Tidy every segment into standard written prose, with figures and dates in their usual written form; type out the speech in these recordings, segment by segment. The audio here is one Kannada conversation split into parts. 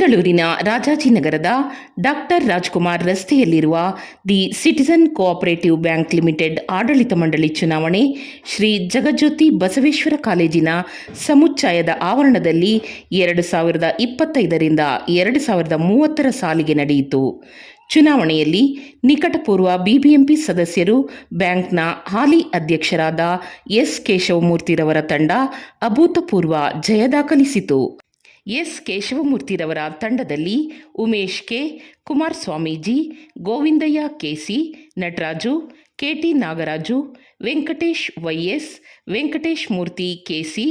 ಬೆಂಗಳೂರಿನ ರಾಜಾಜಿನಗರದ ಡಾಕ್ಟರ್ ರಾಜ್ಕುಮಾರ್ ರಸ್ತೆಯಲ್ಲಿರುವ the citizen cooperative bank limited ಆಡಳಿತ ಮಂಡಳಿ ಚುನಾವಣೆ ಶ್ರೀ ಜಗಜ್ಯೋತಿ ಬಸವೇಶ್ವರ ಕಾಲೇಜಿನ ಸಮುಚ್ಚಯದ ಆವರಣದಲ್ಲಿ 2025ರಿಂದ 2030 ಸಾಲಿಗೆ ನಡೆಯಿತು. ಚುನಾವಣೆಯಲ್ಲಿ ನಿಕಟಪೂರ್ವ ಬಿಬಿಎಂಪಿ ಸದಸ್ಯರು ಬ್ಯಾಂಕ್ನ ಹಾಲಿ ಅಧ್ಯಕ್ಷರಾದ ಎಸ್ ಕೇಶವಮೂರ್ತಿರವರ ತಂಡ ಅಭೂತಪೂರ್ವ ಜಯ ದಾಖಲಿಸಿತು. ಎಸ್ ಕೇಶವಮೂರ್ತಿರವರ ತಂಡದಲ್ಲಿ Umesh K, Kumar Swamiji, Govindaiah KC, Nataraju, KT Nagaraju, Venkatesh YS, Venkatesh Murthy KC,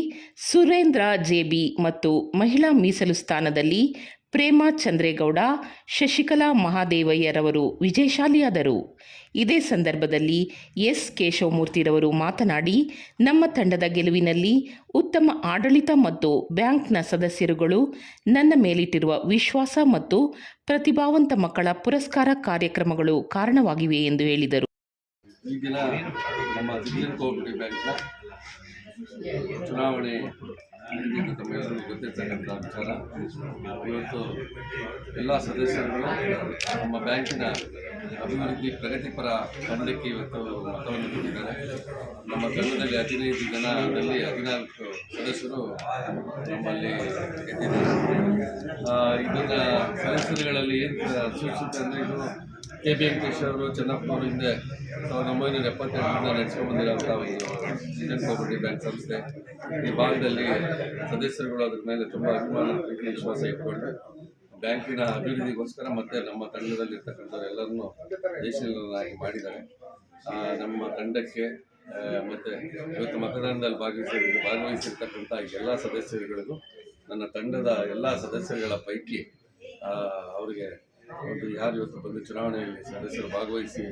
Surendra JB ಮತ್ತು ಮಹಿಳಾ ಮೀಸಲು ಸ್ಥಾನದಲ್ಲಿ ಪ್ರೇಮಾ ಚಂದ್ರೇಗೌಡ, ಶಶಿಕಲಾ ಮಹಾದೇವಯ್ಯರವರು ವಿಜಯಶಾಲಿಯಾದರು. ಇದೇ ಸಂದರ್ಭದಲ್ಲಿ ಎಸ್ ಕೇಶವಮೂರ್ತಿರವರು ಮಾತನಾಡಿ, ನಮ್ಮ ತಂಡದ ಗೆಲುವಿನಲ್ಲಿ ಉತ್ತಮ ಆಡಳಿತ ಮತ್ತು ಬ್ಯಾಂಕ್ನ ಸದಸ್ಯರುಗಳು ನನ್ನ ಮೇಲಿಟ್ಟಿರುವ ವಿಶ್ವಾಸ ಮತ್ತು ಪ್ರತಿಭಾವಂತ ಮಕ್ಕಳ ಪುರಸ್ಕಾರ ಕಾರ್ಯಕ್ರಮಗಳು ಕಾರಣವಾಗಿವೆ ಎಂದು ಹೇಳಿದರು. ಈಗಿನ ನಮ್ಮ ಸಿಟಿಜನ್ ಕೋಆಪರೇಟಿವ್ ಬ್ಯಾಂಕ್ನ ಚುನಾವಣೆ ತಮ್ಮೆಲ್ಲರಿಗೂ ಗೊತ್ತಿರ್ತಕ್ಕಂಥ ವಿಚಾರ. ಇವತ್ತು ಎಲ್ಲ ಸದಸ್ಯರುಗಳು ನಮ್ಮ ಬ್ಯಾಂಕಿನ ಅಭಿವೃದ್ಧಿ ಪ್ರಗತಿಪರ ತಂಡಕ್ಕೆ ಇವತ್ತು ಮತವನ್ನು ಕೊಟ್ಟಿದ್ದಾರೆ. ನಮ್ಮ ತಂಡದಲ್ಲಿ 15 ಜನದಲ್ಲಿ 14 ಸದಸ್ಯರು ನಮ್ಮಲ್ಲಿ ಗೆದ್ದಿದ್ದಾರೆ. ಇದನ್ನು ಸದಸ್ಯರುಗಳಲ್ಲಿ ಏನು ಸೂಚಿಸುತ್ತೆ ಅಂದರೆ, ಇದು ಕೆ ಬಿ ವೆಂಕಟೇಶ್ ಅವರು ಚೆನ್ನಪ್ಪನವರು ಹಿಂದೆ 1972ರಿಂದ ನಡೆಸ್ಕೊಂಡು ಬಂದಿರೋಂಥ ಒಂದು ಸಿಟಿಜನ್ ಕೋಆಪರೇಟಿವ್ ಬ್ಯಾಂಕ್ ಸಂಸ್ಥೆ. ಈ ಭಾಗದಲ್ಲಿ ಸದಸ್ಯರುಗಳು ಅದ್ರ ಮೇಲೆ ತುಂಬ ಅಭಿಮಾನ, ಪ್ರೀತಿ, ವಿಶ್ವಾಸ ಇಟ್ಕೊಂಡು ಬ್ಯಾಂಕಿನ ಅಭಿವೃದ್ಧಿಗೋಸ್ಕರ ಮತ್ತು ನಮ್ಮ ತಂಡದಲ್ಲಿರ್ತಕ್ಕಂಥವರೆಲ್ಲರನ್ನೂ ದೇಶೀಯರನ್ನಾಗಿ ಮಾಡಿದ್ದಾರೆ. ನಮ್ಮ ತಂಡಕ್ಕೆ ಮತ್ತು ಇವತ್ತು ಮತದಾನದಲ್ಲಿ ಭಾಗವಹಿಸಿರ್ತಕ್ಕಂಥ ಎಲ್ಲ ಸದಸ್ಯರುಗಳಿಗೂ ನನ್ನ ತಂಡದ ಎಲ್ಲ ಸದಸ್ಯರುಗಳ ಪೈಕಿ ಅವರಿಗೆ ಒಂದು ಯಾರು ಇವತ್ತು ಬಂದು ಚುನಾವಣೆಯಲ್ಲಿ ಸದಸ್ಯರು ಭಾಗವಹಿಸಿ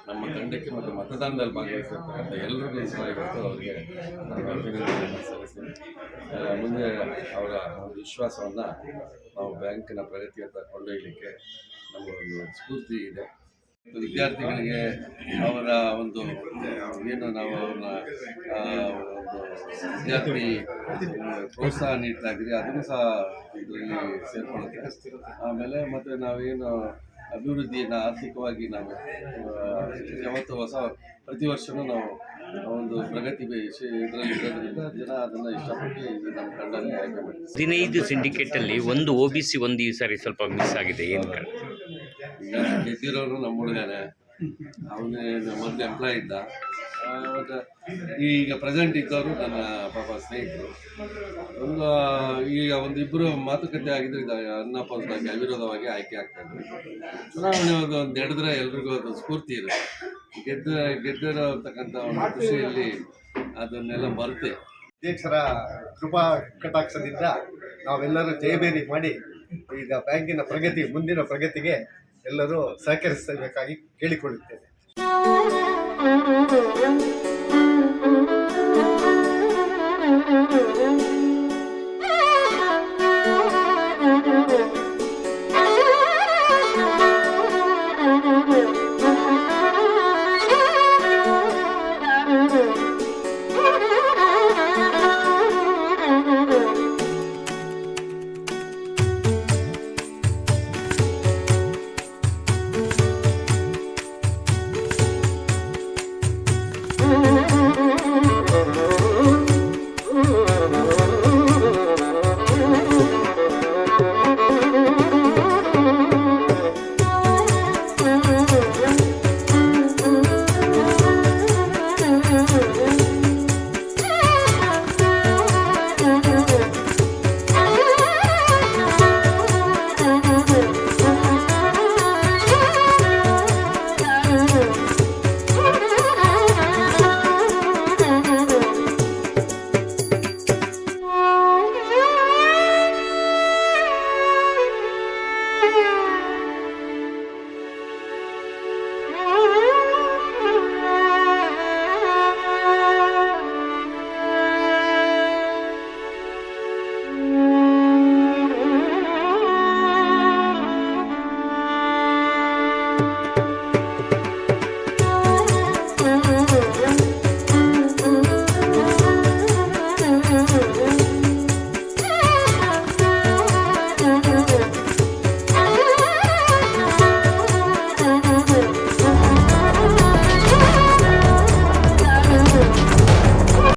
ನಮ್ಮ ತಂಡಕ್ಕೆ ಮತ್ತು ಮತದಾನದಲ್ಲಿ ಭಾಗವಹಿಸಿರ್ತಕ್ಕಂಥ ಎಲ್ಲರಿಗೂ ಸಹ ಇವತ್ತು ಅವರಿಗೆ ನಾನು ಅಭಿನಂದನೆಯನ್ನು ಸಲ್ಲಿಸ್ತೀನಿ. ಮುಂದೆ ಅವರ ಒಂದು ವಿಶ್ವಾಸವನ್ನು ನಾವು ಬ್ಯಾಂಕಿನ ಪ್ರಗತಿಯತ್ತ ಕೊಂಡೊಯ್ಯಲಿಕ್ಕೆ ನಮಗೊಂದು ಸ್ಫೂರ್ತಿ ಇದೆ. ವಿದ್ಯಾರ್ಥಿಗಳಿಗೆ ಅವರ ಒಂದು ಏನು ನಾವು ಅವ್ರನ್ನ ಒಂದು ವಿದ್ಯಾರ್ಥಿ ಪ್ರೋತ್ಸಾಹ ನೀಡ್ತಾ ಇದ್ದೀವಿ, ಅದನ್ನು ಸಹ ಇದರಲ್ಲಿ ಸೇರಿಕೊಳ್ಳುತ್ತೆ. ಆಮೇಲೆ ಮತ್ತು ನಾವೇನು ಅಭಿವೃದ್ಧಿಯನ್ನು ಆರ್ಥಿಕವಾಗಿ ನಾವು ಯಾವತ್ತು ಪ್ರತಿ ವರ್ಷವೂ ನಾವು ಒಂದು ಪ್ರಗತಿ ಇದರಲ್ಲಿ ಇರೋದ್ರಿಂದ ಜನ ಅದನ್ನು ಇಷ್ಟಪಟ್ಟು ನಮ್ಮ ತಂಡದಲ್ಲಿ ಆಯ್ಕೆ ಮಾಡ್ತೀವಿ. 15 ಸಿಂಡಿಕೇಟಲ್ಲಿ ಒಂದು OBC ಒಂದು ಈ ಸಾರಿ ಸ್ವಲ್ಪ ಮಿಸ್ ಆಗಿದೆ. ಏನು ಕಾರಣ? ಈಗ ಗೆದ್ದಿರೋರು ನಮ್ಮ ಹುಡುಗನೇ, ಅವನೇ ಮೊದಲು ಎಂಪ್ಲಾಯ್ ಇದ್ದ. ಮತ್ತು ಈಗ ಪ್ರೆಸೆಂಟ್ ಇದ್ದವರು ನನ್ನ ಪಾಪ ಸ್ನೇಹಿತರು. ಈಗ ಒಂದಿಬ್ಬರು ಮಾತುಕತೆ ಆಗಿದ್ರೆ ಅನಪೋಸ್ಟಾಗಿ ಅವಿರೋಧವಾಗಿ ಆಯ್ಕೆ ಆಗ್ತಾಯಿದ್ರು. ಚುನಾವಣೆ ಒಂದು ನಡೆದ್ರೆ ಎಲ್ರಿಗೂ ಅದು ಸ್ಫೂರ್ತಿ ಇರುತ್ತೆ. ಗೆದ್ದಿರತಕ್ಕಂಥ ಒಂದು ಖುಷಿಯಲ್ಲಿ ಅದನ್ನೆಲ್ಲ ಮರೆತೆ ಅಧ್ಯಕ್ಷರ ಕೃಪಾ ಕಟಾಕ್ಷದಿಂದ ನಾವೆಲ್ಲರೂ ಜಯಬೇರಿ ಮಾಡಿ ಈಗ ಬ್ಯಾಂಕಿನ ಮುಂದಿನ ಪ್ರಗತಿಗೆ ಎಲ್ಲರೂ ಸಹಕರಿಸಬೇಕಾಗಿ ಕೇಳಿಕೊಳ್ಳುತ್ತೇವೆ.